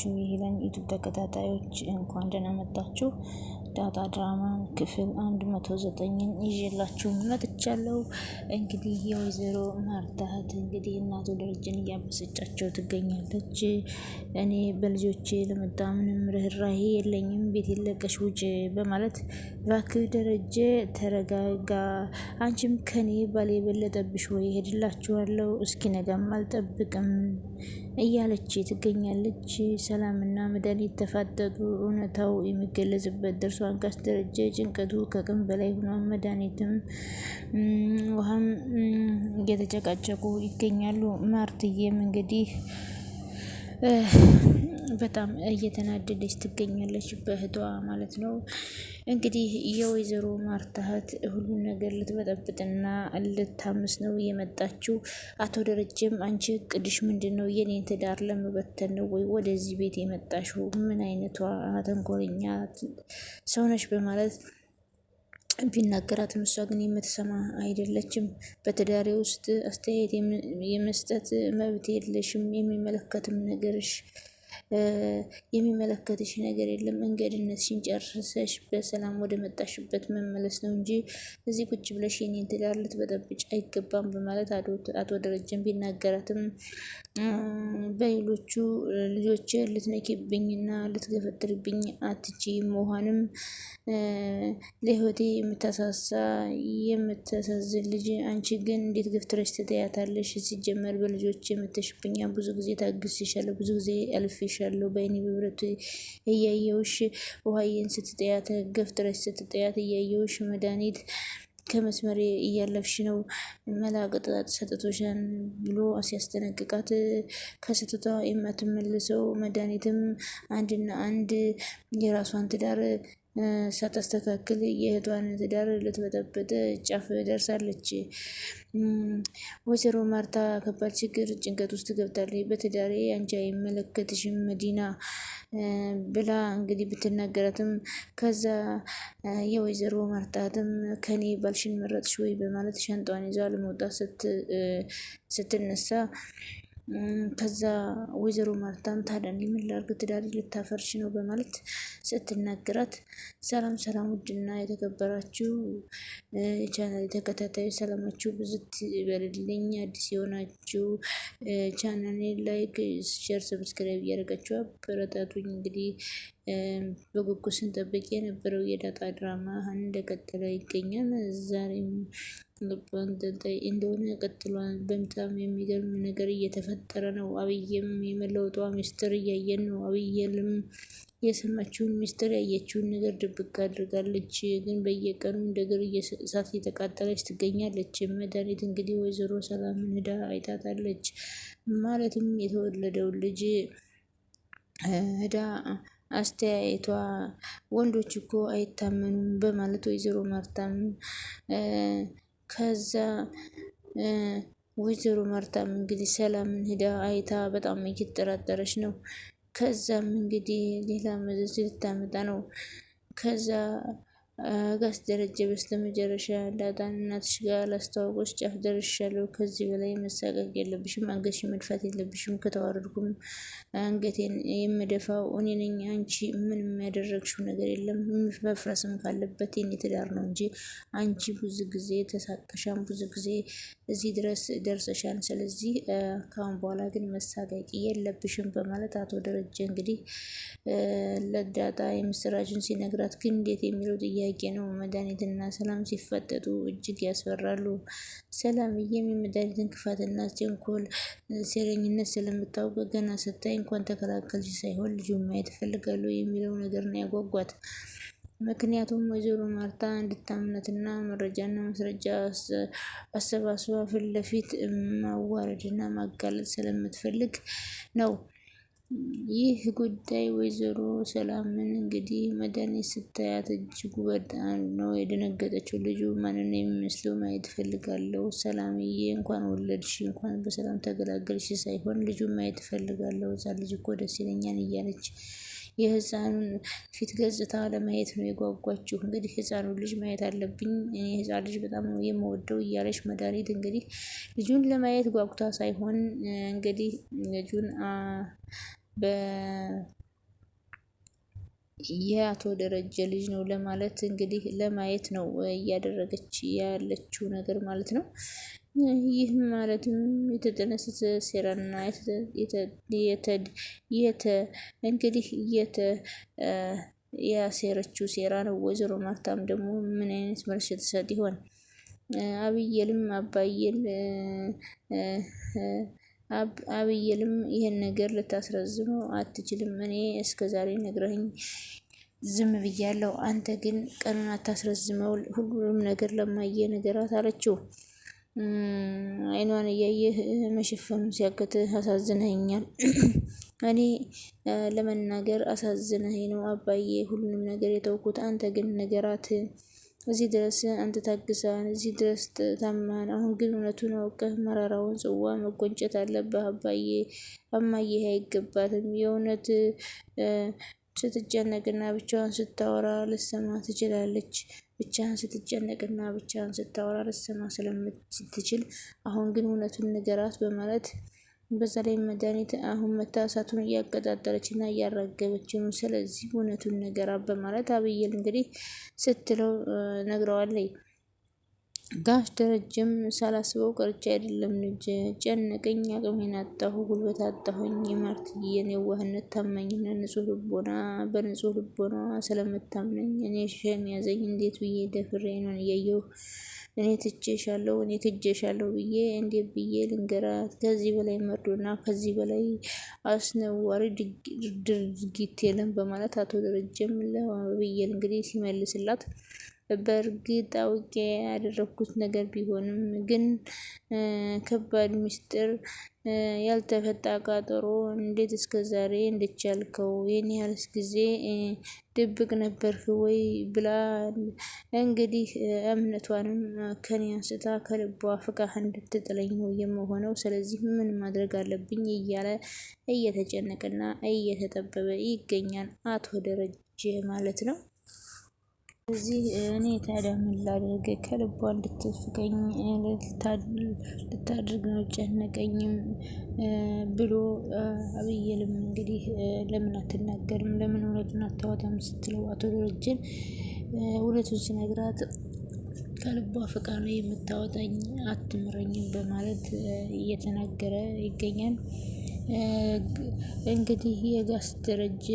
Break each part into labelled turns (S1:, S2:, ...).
S1: የተወደዳችሁ የሄለን ዩቱብ ተከታታዮች እንኳን ደህና መጣችሁ። ዳጣ ድራማ ክፍል 109ን ይዤላችሁ መጥቻለሁ። እንግዲህ የወይዘሮ ማርታ እህት እንግዲህ እናቱ ደረጀን እያበሰጫቸው ትገኛለች። እኔ በልጆቼ ለመጣ ምንም ርህራሄ የለኝም፣ ቤት የለቀሽ ውጭ በማለት እባክህ ደረጀ ተረጋጋ፣ አንቺም ከኔ ባል የበለጠብሽ ወይ ሄድላችኋለሁ፣ እስኪ ነጋም አልጠብቅም እያለች ትገኛለች። ሰላምና መድኃኒት ተፋጠጡ። እውነታው የሚገለጽበት ደርሷን ካስደረጀ ጭንቀቱ ከቅም በላይ ሆኗል። መድኃኒትም ውሃም እየተጨቃጨቁ ይገኛሉ። ማርትዬም እንግዲህ በጣም እየተናደደች ትገኛለች በእህቷ ማለት ነው። እንግዲህ የወይዘሮ ማርታ እህት ሁሉን ነገር ልትበጠብጥና ልታምስ ነው የመጣችው። አቶ ደረጀም አንቺ እቅድሽ ምንድን ነው? የኔን ትዳር ለመበተን ነው ወይ ወደዚህ ቤት የመጣሽው? ምን አይነቷ ተንኮለኛ ሰውነች? በማለት ቢናገራትም እሷ ግን የምትሰማ አይደለችም። በትዳሬ ውስጥ አስተያየት የመስጠት መብት የለሽም፣ የሚመለከትሽ ነገር የለም። መንገድነትሽን ጨርሰሽ በሰላም ወደ መጣሽበት መመለስ ነው እንጂ እዚህ ቁጭ ብለሽ የኔን ትዳር ልትበጠብጭ አይገባም በማለት አቶ ደረጀን ቢናገራትም በሌሎቹ ልጆች ልትነኪብኝና ልትገፈትርብኝ አትችይም። መሆንም ለህይወቴ የምታሳሳ የምታሳዝን ልጅ አንቺ ግን እንዴት ገፍትረሽ ትተያታለሽ? ሲጀመር በልጆች የምትሽብኛ ብዙ ጊዜ ታግስሻለሁ፣ ብዙ ጊዜ አልፌሻለሁ። በእኔ በብረቱ እያየውሽ ውሃዬን ስትጠያት ገፍትረሽ ስትጠያት እያየውሽ መድኃኒት ከመስመር እያለፍሽ ነው፣ መላቅጥ ሰጥቶሻን ብሎ ሲያስጠነቅቃት ከስህተቷ የማትመልሰው መድኃኒትም አንድና አንድ የራሷን ትዳር ሳታስተካክል የእህቷን ትዳር ልትበጠብጥ ጫፍ ደርሳለች። ወይዘሮ ማርታ ከባድ ችግር ጭንቀት ውስጥ ገብታለች። በትዳሬ አንቺ አይመለከትሽም መዲና ብላ እንግዲህ ብትናገራትም ከዛ የወይዘሮ ማርታትም ከኔ ባልሽን መረጥሽ ወይ በማለት ሻንጣዋን ይዛ ለመውጣት ስትነሳ ከዛ ወይዘሮ ማርታም ታዲያ ምን ላድርግ ትዳሬ ልታፈርሽ ነው በማለት ስትናገራት፣ ሰላም ሰላም፣ ውድና የተከበራችሁ ቻናል ተከታታዩ ሰላማችሁ ብዙት ይበልልኝ። አዲስ የሆናችሁ ቻናሌ ላይክ፣ ሼር፣ ሰብስክራይብ እያደረጋችሁ አበረታቱኝ። እንግዲህ በጉጉት ስንጠብቅ የነበረው የዳጣ ድራማ እንደቀጠለ ይገኛል። ዛሬም ልቧንጠልጣይ እንደሆነ ቀጥሏል። በጣም የሚገርም ነገር እየተፈጠረ ነው። አብዬም የመለወጧ ሚስጥር እያየን ነው። አብዬልም የሰማችውን ሚስጥር ያየችውን ነገር ድብቅ አድርጋለች። ግን በየቀኑ እንደገር እሳት እየተቃጠለች ትገኛለች። መድኃኒት እንግዲህ ወይዘሮ ሰላምን ሄዳ አይታታለች። ማለትም የተወለደው ልጅ ሄዳ አስተያየቷ ወንዶች እኮ አይታመኑም በማለት ወይዘሮ ማርታም ከዛ ወይዘሮ ማርታም እንግዲህ ሰላምን ሄዳ አይታ በጣም እየተጠራጠረች ነው። ከዛም እንግዲህ ሌላ መዘዝ ልታመጣ ነው። ከዛ ጋስ ደረጀ በስተመጨረሻ ዳጣን እናትሽ ጋር ላስተዋወቅሽ ጫፍ ደርሻለሁ። ከዚህ በላይ መሳቀቅ የለብሽም፣ አንገትሽን መድፋት የለብሽም። ከተዋረድኩም አንገቴን የምደፋው እኔ ነኝ። አንቺ ምንም ያደረግሽው ነገር የለም። መፍረስም ካለበት የኔ ትዳር ነው እንጂ አንቺ ብዙ ጊዜ ተሳቀሻን፣ ብዙ ጊዜ እዚህ ድረስ ደርሰሻል። ስለዚህ ካሁን በኋላ ግን መሳቀቅ የለብሽም በማለት አቶ ደረጀ እንግዲህ ለዳጣ የምስራችን ሲነግራት ግን እንዴት የሚለው ጥያቄ ነው። መድኃኒትና ሰላም ሲፈጠጡ እጅግ ያስፈራሉ። ሰላምዬም የመድኃኒትን ክፋትና ተንኮል፣ ሴረኝነት ስለምታውቅ ገና ስታይ እንኳን ተከላከልሽ ሳይሆን ልጁን ማየት እፈልጋለሁ የሚለው ነገር ነው ያጓጓት። ምክንያቱም ወይዘሮ ማርታ እንድታምነትና መረጃና ማስረጃ አሰባስባ ፊት ለፊት ማዋረድና ማጋለጥ ስለምትፈልግ ነው። ይህ ጉዳይ ወይዘሮ ሰላምን እንግዲህ መድኃኒት ስታያት እጅጉ በጣም ነው የደነገጠችው። ልጁ ማንን የሚመስለው ማየት እፈልጋለሁ፣ ሰላምዬ እንኳን ወለድሽ፣ እንኳን በሰላም ተገላገልሽ ሳይሆን ልጁ ማየት እፈልጋለሁ፣ እዛ ልጅ እኮ ደስ ይለኛል እያለች የህፃኑን ፊት ገጽታ ለማየት ነው የጓጓችው። እንግዲህ ህፃኑን ልጅ ማየት አለብኝ፣ እኔ ህፃን ልጅ በጣም ነው የምወደው እያለች መድኃኒት እንግዲህ ልጁን ለማየት ጓጉታ ሳይሆን እንግዲህ ልጁን የአቶ ደረጀ ልጅ ነው ለማለት እንግዲህ ለማየት ነው እያደረገች ያለችው ነገር ማለት ነው። ይህ ማለትም የተጠነሰሰ ሴራና እንግዲህ ያሴረችው ሴራ ነው። ወይዘሮ ማርታም ደግሞ ምን አይነት መልስ ትሰጥ ይሆን? አብየልም አብየልም ይሄን ነገር ልታስረዝመው አትችልም። እኔ እስከዛሬ ነግረኝ ዝም ብያለሁ። አንተ ግን ቀኑን አታስረዝመው፣ ሁሉንም ነገር ለማየ ነገራት አለችው። አይኗን እያየህ መሸፈኑ ሲያቅትህ አሳዝነኸኛል። እኔ ለመናገር አሳዝነኸኝ ነው አባዬ ሁሉንም ነገር የተውኩት። አንተ ግን ነገራት። እዚህ ድረስ አንተ ታግሳን፣ እዚህ ድረስ ታማን። አሁን ግን እውነቱን አውቀህ መራራውን ጽዋ መጎንጨት አለብህ አባዬ። እማዬ አይገባትም። የእውነት ስትጨነቅና ብቻዋን ስታወራ ልሰማ ትችላለች። ብቻህን ስትጨነቅና ብቻህን ስታወራ ልሰማ ስለምትችል አሁን ግን እውነቱን ንገራት በማለት በዛ ላይ መድኃኒት አሁን መታሳቱን እያቀጣጠለች እና እያራገበች ነው። ስለዚህ እውነቱን ንገራት በማለት አብይል እንግዲህ ስትለው ነግረዋለች። ጋሽ ደረጀም ሳላስበው ቀርቼ አይደለም ልጅ ጨነቀኝ፣ አቅሜን አጣሁ፣ ጉልበት አጣሁኝ። የማርትዬን የዋህነት፣ ታማኝነት፣ በንጹህ ልቦና ስለምታምነኝ እኔ ሸን ያዘኝ። እንዴት ብዬ ደፍሬ ነው እያየሁ እኔ ክጄሻለሁ ብዬ እንዴት ብዬ ልንገራት? ከዚህ በላይ መርዶና ከዚህ በላይ አስነዋሪ ድርጊት የለም በማለት አቶ ደረጀም ለአብይል እንግዲህ ሲመልስላት በእርግጥ አውቄ ያደረኩት ነገር ቢሆንም ግን ከባድ ሚስጥር ያልተፈታ ቃጠሮ እንዴት እስከዛሬ እንድቻልከው ይህን ያህልስ ጊዜ ድብቅ ነበርክ ወይ ብላ እንግዲህ እምነቷንም ከኔ አንስታ ከልቧ ፍቃህ እንድትጥለኝ ነው የምሆነው። ስለዚህ ምን ማድረግ አለብኝ እያለ እየተጨነቀና እየተጠበበ ይገኛል አቶ ደረጀ ማለት ነው። እዚህ እኔ ታዲያ ምን ላድርግ? ከልቧ እንድትፍቀኝ ልታድርግ ነው ጨነቀኝም ብሎ አብይልም እንግዲህ ለምን አትናገርም? ለምን እውነቱን አታወጣም? ስትለው አቶ ደረጀን እውነቱን ስነግራት ከልቧ ፍቃ ነው የምታወጣኝ፣ አትምረኝም በማለት እየተናገረ ይገኛል። እንግዲህ የጋሽ ደረጀ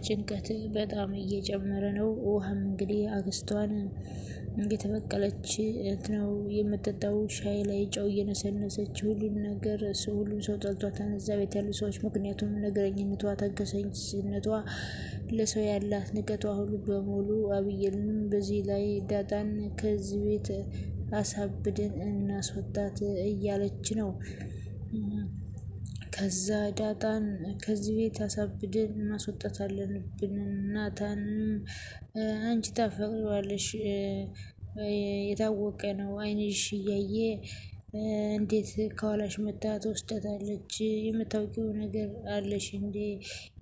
S1: ጭንቀት በጣም እየጨመረ ነው። ውሃም እንግዲህ አክስቷን እየተበቀለች ነው የምጠጣው። ሻይ ላይ ጨው እየነሰነሰች ሁሉም ነገር ሁሉም ሰው ጠልቷታል እዛ ቤት ያሉ ሰዎች። ምክንያቱም ነገረኝነቷ፣ ተንከሰኝነቷ፣ ለሰው ያላት ንቀቷ ሁሉ በሙሉ አብይልንም በዚህ ላይ ዳጣን ከዚህ ቤት አሳብደን እናስወጣት እያለች ነው። ከዛ ዳጣን ከዚህ ቤት አሳብደን ማስወጣት አለብን። ናታንም አንቺ ታፈቅሪዋለሽ፣ የታወቀ ነው፣ አይንሽ እያየ እንዴት ከኋላሽ መታ ትወስዳታለች? የምታውቂው ነገር አለሽ እንዴ?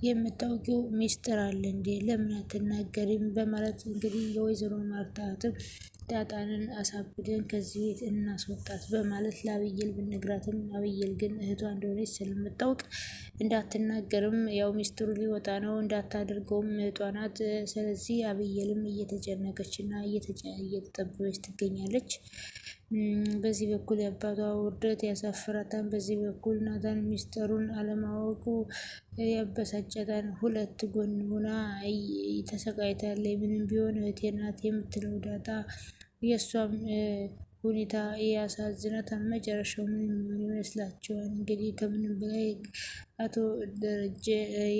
S1: የምታውቂው ሚስጥር አለ እንዴ? ለምን አትናገሪም? በማለት እንግዲህ የወይዘሮ ማርታትም ዳጣንን አሳብደን ከዚህ ቤት እናስወጣት በማለት ለአብይል ብነግራትም አብይል ግን እህቷ እንደሆነች ስለምታውቅ እንዳትናገርም ያው ሚስጥሩ ሊወጣ ነው እንዳታደርገውም እህቷ ናት። ስለዚህ አብይልም እየተጨነቀች እና እየተጠበበች ትገኛለች። በዚህ በኩል የአባቷ ውርደት ያሳፍራታል። በዚህ በኩል ናታን ሚስጥሩን አለማወቁ ያበሳጨታል። ሁለት ጎን ሆና ተሰቃይታለች። ምንም ቢሆን እህቴ ናት የምትለው ዳጣ የእሷም ሁኔታ ያሳዝናታል። መጨረሻው ምን የሚሆን ይመስላችኋል? እንግዲህ ከምንም በላይ አቶ ደረጀ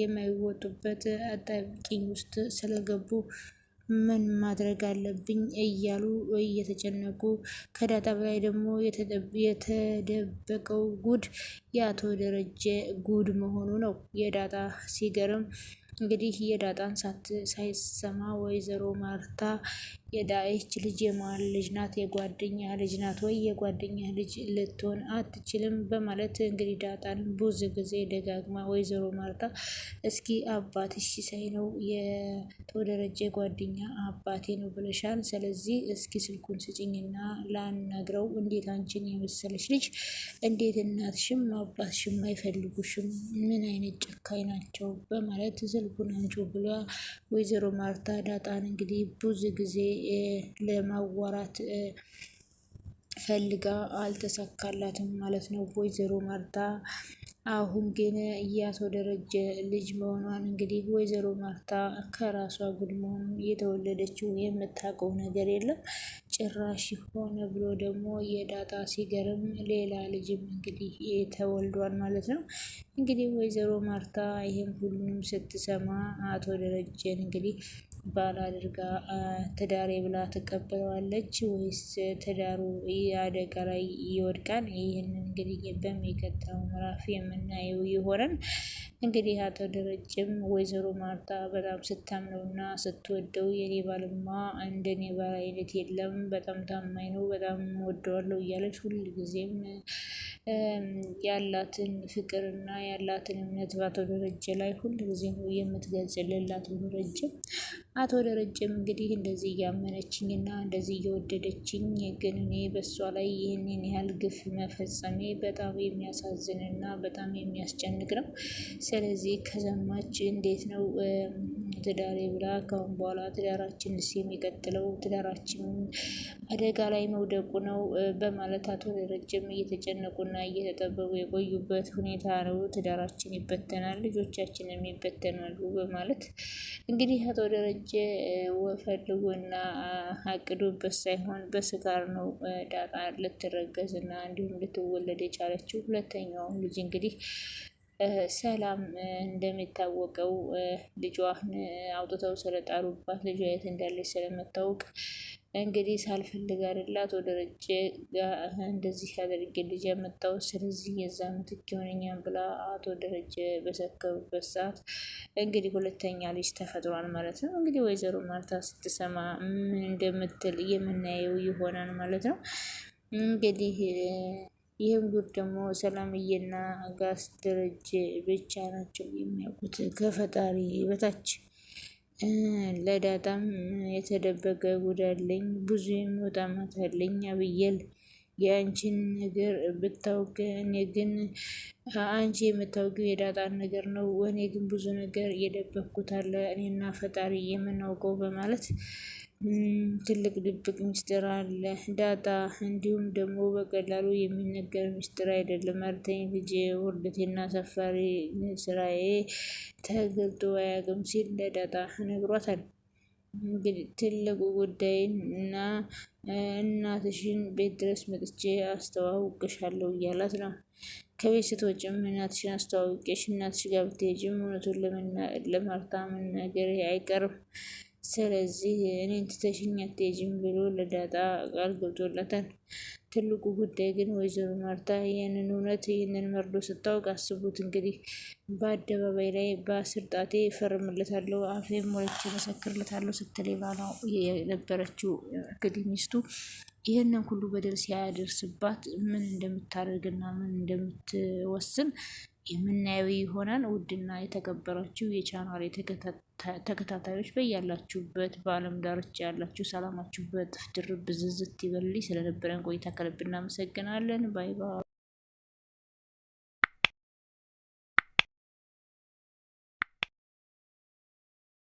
S1: የማይወጡበት አጣብቂኝ ውስጥ ስለገቡ ምን ማድረግ አለብኝ እያሉ እየተጨነቁ ከዳጣ በላይ ደግሞ የተደበቀው ጉድ የአቶ ደረጀ ጉድ መሆኑ ነው። የዳጣ ሲገርም እንግዲህ የዳጣን ሳይሰማ ወይዘሮ ማርታ ይህች ልጅ የማን ልጅ ናት? የጓደኛ ልጅ ናት ወይ? የጓደኛ ልጅ ልትሆን አትችልም በማለት እንግዲህ ዳጣን ብዙ ጊዜ ደጋግማ ወይዘሮ ማርታ እስኪ አባትሽ ሲሳይ ነው የተወደረጀ ጓደኛ አባቴ ነው ብለሻል። ስለዚህ እስኪ ስልኩን ስጭኝና ላናግረው። እንዴት አንቺን የመሰለች ልጅ እንዴት እናትሽም አባትሽም አይፈልጉሽም? ምን አይነት ጨካኝ ናቸው? በማለት ስልኩን አንጩ ብላ ወይዘሮ ማርታ ዳጣን እንግዲህ ብዙ ጊዜ ለማዋራት ፈልጋ አልተሳካላትም ማለት ነው ወይዘሮ ማርታ። አሁን ግን የአቶ ደረጀ ልጅ መሆኗን እንግዲህ ወይዘሮ ማርታ ከራሷ ጉድ መሆኑን የተወለደችው የምታውቀው ነገር የለም። ጭራሽ ሆነ ብሎ ደግሞ የዳጣ ሲገርም ሌላ ልጅም እንግዲህ ተወልዷል ማለት ነው። እንግዲህ ወይዘሮ ማርታ ይህም ሁሉንም ስትሰማ አቶ ደረጀን እንግዲህ ባል አድርጋ ትዳሬ ብላ ትቀበለዋለች ወይስ ትዳሩ አደጋ ላይ ይወድቃል? ይህን እንግዲህ በሚቀጥለው ምዕራፍ የምናየው ይሆናል። እንግዲህ አቶ ደረጀም ወይዘሮ ማርታ በጣም ስታምነውና ስትወደው የኔ ባልማ እንደኔ ባል አይነት የለም፣ በጣም ታማኝ ነው፣ በጣም ወደዋለሁ እያለች ሁልጊዜም ያላትን ፍቅርና ያላትን እምነት በአቶ ደረጀ ላይ ሁልጊዜ ነው የምትገልጽልን አቶ ደረጀም። አቶ ደረጀም እንግዲህ እንደዚህ እያመነችኝና እንደዚህ እየወደደችኝ ግን እኔ በእሷ ላይ ይህንን ያህል ግፍ መፈጸሜ በጣም የሚያሳዝንና በጣም የሚያስጨንቅ ነው። ስለዚህ ከዘማች እንዴት ነው ትዳሬ ብላ ካሁን በኋላ ትዳራችንስ የሚቀጥለው? ትዳራችን አደጋ ላይ መውደቁ ነው በማለት አቶ ደረጀም እየተጨነቁና እየተጠበቡ የቆዩበት ሁኔታ ነው። ትዳራችን ይበተናል፣ ልጆቻችንም ይበተናሉ በማለት እንግዲህ አቶ ደረጀ ፈልጎና አቅዶበት ሳይሆን በስካር ነው ዳጣ ልትረገዝና እንዲሁም ልትወለድ የቻለችው። ሁለተኛውም ልጅ እንግዲህ ሰላም እንደሚታወቀው ልጇን አውጥተው ስለጣሉባት ልጇ የት እንዳለች ስለምታውቅ እንግዲህ ሳልፈልግ አይደላት ወደ ደረጀ እንደዚህ አድርጌ ልጅ ያመጣው፣ ስለዚህ የዛ ምትክ ይሆነኛል ብላ አቶ ደረጀ በሰከሩበት ሰዓት እንግዲህ ሁለተኛ ልጅ ተፈጥሯል ማለት ነው። እንግዲህ ወይዘሮ ማርታ ስትሰማ ምን እንደምትል የምናየው ይሆናል ማለት ነው። እንግዲህ ይህም ጉድ ደግሞ ሰላምዬና ጋስ ደረጀ ብቻ ናቸው የሚያውቁት ከፈጣሪ በታች። ለዳጣም የተደበቀ ጉድ አለኝ፣ ብዙ የሚወጣ ማታ አለኝ። አብየል የአንቺን ነገር ብታውቅ፣ እኔ ግን አንቺ የምታውቂው የዳጣን ነገር ነው፣ እኔ ግን ብዙ ነገር እየደበኩት አለ እኔና ፈጣሪ የምናውቀው በማለት ትልቅ ድብቅ ሚስጥር አለ ዳጣ። እንዲሁም ደግሞ በቀላሉ የሚነገር ሚስጥር አይደለም። አርተኝ ልጅ ውርደቴና ሰፋሪ ስራዬ ተገልጦ አያውቅም ሲል ለዳጣ ነግሯታል። እንግዲህ ትልቁ ጉዳይን እና እናትሽን ቤት ድረስ መጥቼ አስተዋውቅሻለሁ እያላት ነው። ከቤት ስትወጪም እናትሽን አስተዋውቄሽ እናትሽ ጋር ብትሄጂም እውነቱን ለማርታ መናገር አይቀርም። ስለዚህ እኔን ትተሽኝ አትሄጂም ብሎ ለዳጣ ቃል ገብቶላታል። ትልቁ ጉዳይ ግን ወይዘሮ ማርታ ይህንን እውነት ይህንን መርዶ ስታውቅ አስቡት እንግዲህ በአደባባይ ላይ በአስር ጣቴ እፈርምለታለሁ አፌን ሞልቼ እመሰክርለታለሁ ስትል ባሏ የነበረችው እንግዲህ ሚስቱ ይህንን ሁሉ በደል ሲያደርስባት ምን እንደምታደርግና ምን እንደምትወስን የምናየው ይሆናል። ውድና የተከበራችሁ የቻናሌ ተከታታዮች በያላችሁበት በዓለም ዳርቻ ያላችሁ ሰላማችሁ በጥፍ ድርብ ብዝዝት ይበልልኝ። ስለነበረን ቆይታ ከልብ እናመሰግናለን። ባይ ባይ።